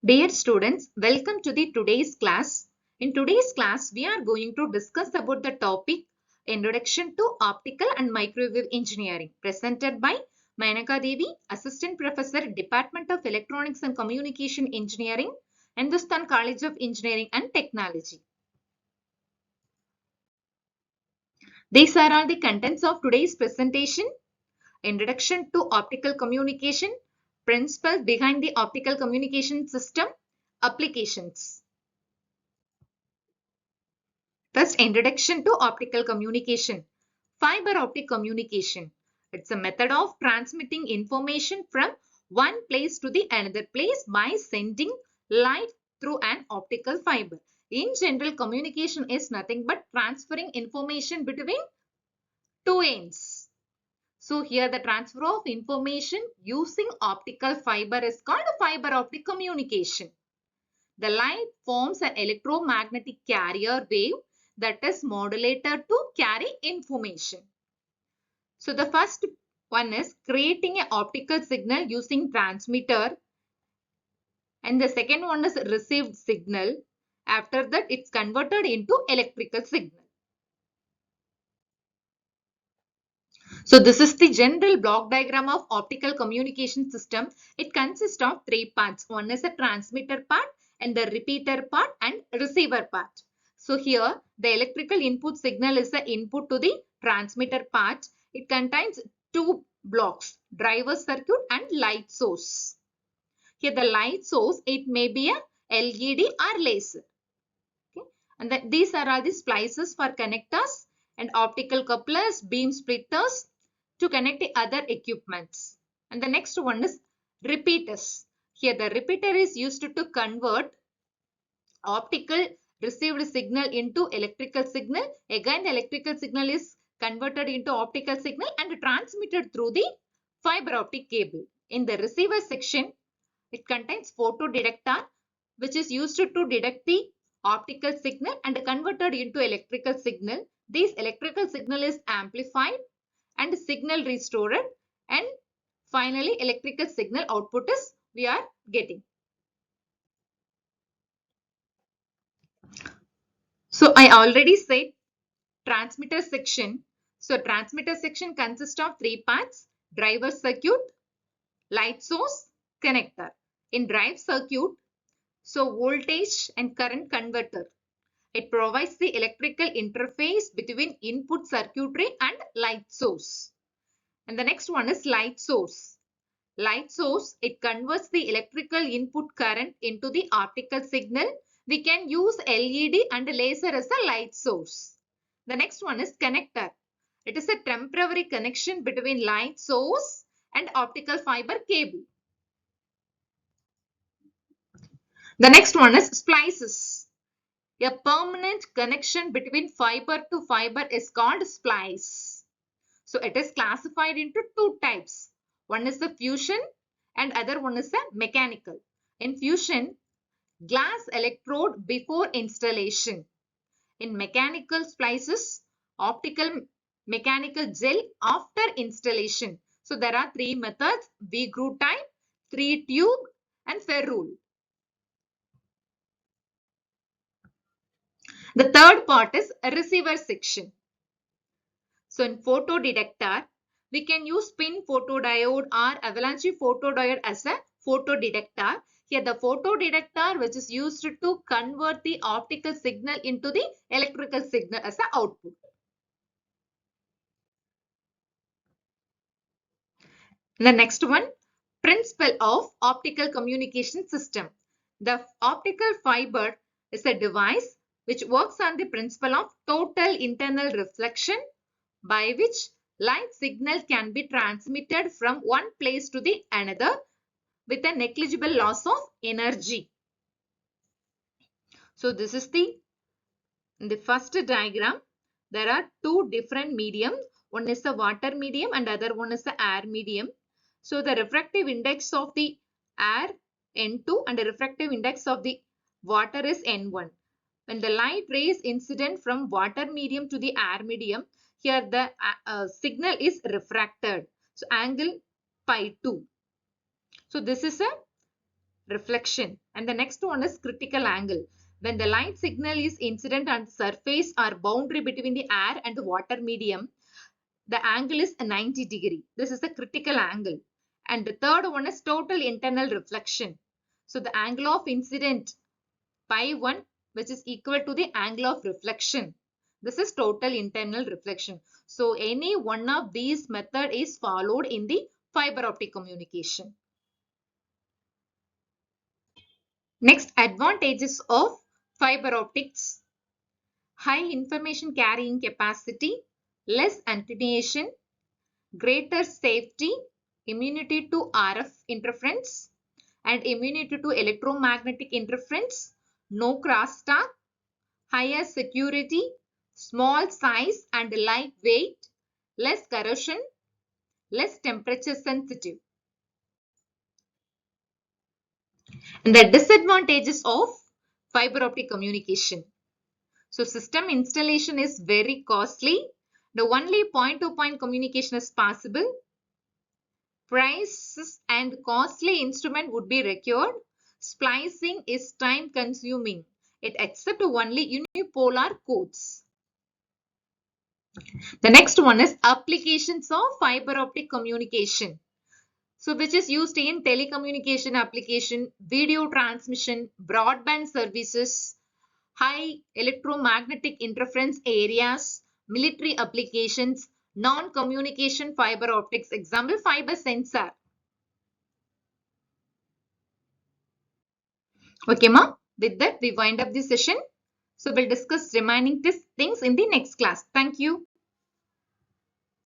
Dear students, welcome to the today's class. In today's class, we are going to discuss about the topic Introduction to Optical and Microwave Engineering, presented by Manaka Devi, Assistant Professor, Department of Electronics and Communication Engineering, Hindustan College of Engineering and Technology. These are all the contents of today's presentation. Introduction to Optical Communication, Principles behind the Optical Communication System, Applications. First, introduction to optical communication. Fiber optic communication. It's a method of transmitting information from one place to the another place by sending light through an optical fiber. In general, communication is nothing but transferring information between two ends. So here the transfer of information using optical fiber is called fiber optic communication. The light forms an electromagnetic carrier wave that is modulated to carry information. So the first one is creating an optical signal using transmitter, and the second one is received signal. After that, it's converted into electrical signal. So this is the general block diagram of optical communication system. It consists of three parts. One is the transmitter part and the repeater part and receiver part. So here the electrical input signal is the input to the transmitter part. It contains two blocks, driver circuit and light source. Here the light source, it may be a LED or laser. Okay. And these are all the splices for connectors and optical couplers, beam splitters to connect the other equipments. And the next one is repeaters. Here the repeater is used to convert optical received signal into electrical signal. Again, the electrical signal is converted into optical signal and transmitted through the fiber optic cable. In the receiver section, it contains photodetector, which is used to detect the optical signal and converted into electrical signal. This electrical signal is amplified and signal restored, and finally electrical signal output is we are getting. So I already said transmitter section. So transmitter section consists of three parts: driver circuit, light source, connector. In drive circuit, so voltage and current converter. It provides the electrical interface between input circuitry and light source. And the next one is light source. Light source, it converts the electrical input current into the optical signal. We can use LED and laser as a light source. The next one is connector. It is a temporary connection between light source and optical fiber cable. The next one is splices. A permanent connection between fiber to fiber is called splice. So it is classified into two types. One is the fusion and other one is the mechanical. In fusion, glass electrode before installation. In mechanical splices, optical mechanical gel after installation. So there are three methods: V-groove type, 3-tube and ferrule. The third part is a receiver section. So in photodetector, we can use spin photodiode or avalanche photodiode as a photodetector. Here the photodetector, which is used to convert the optical signal into the electrical signal as an output. The next one, principle of optical communication system. The optical fiber is a device which works on the principle of total internal reflection, by which light signal can be transmitted from one place to the another with a negligible loss of energy. So this is in the first diagram. There are two different mediums. One is the water medium and other one is the air medium. So the refractive index of the air N2 and the refractive index of the water is N1. When the light rays incident from water medium to the air medium, here the signal is refracted. So angle pi 2. So this is a reflection. And the next one is critical angle. When the light signal is incident on the surface or boundary between the air and the water medium, the angle is 90 degree. This is the critical angle. And the third one is total internal reflection. So the angle of incident pi 1, which is equal to the angle of reflection. This is total internal reflection. So any one of these method is followed in the fiber optic communication. Next, advantages of fiber optics: high information carrying capacity, less attenuation, greater safety, immunity to RF interference, and immunity to electromagnetic interference, no crosstalk, higher security, small size and lightweight, less corrosion, less temperature sensitive. And the disadvantages of fiber optic communication. So system installation is very costly. The only point-to-point communication is possible. Prices and costly instrument would be required. Splicing is time consuming. It accepts only unipolar codes. The next one is applications of fiber optic communication. So which is used in telecommunication application, video transmission, broadband services, high electromagnetic interference areas, military applications, non-communication fiber optics, example fiber sensor. Okay, ma. With that, we wind up the session. So we'll discuss remaining things in the next class. Thank you.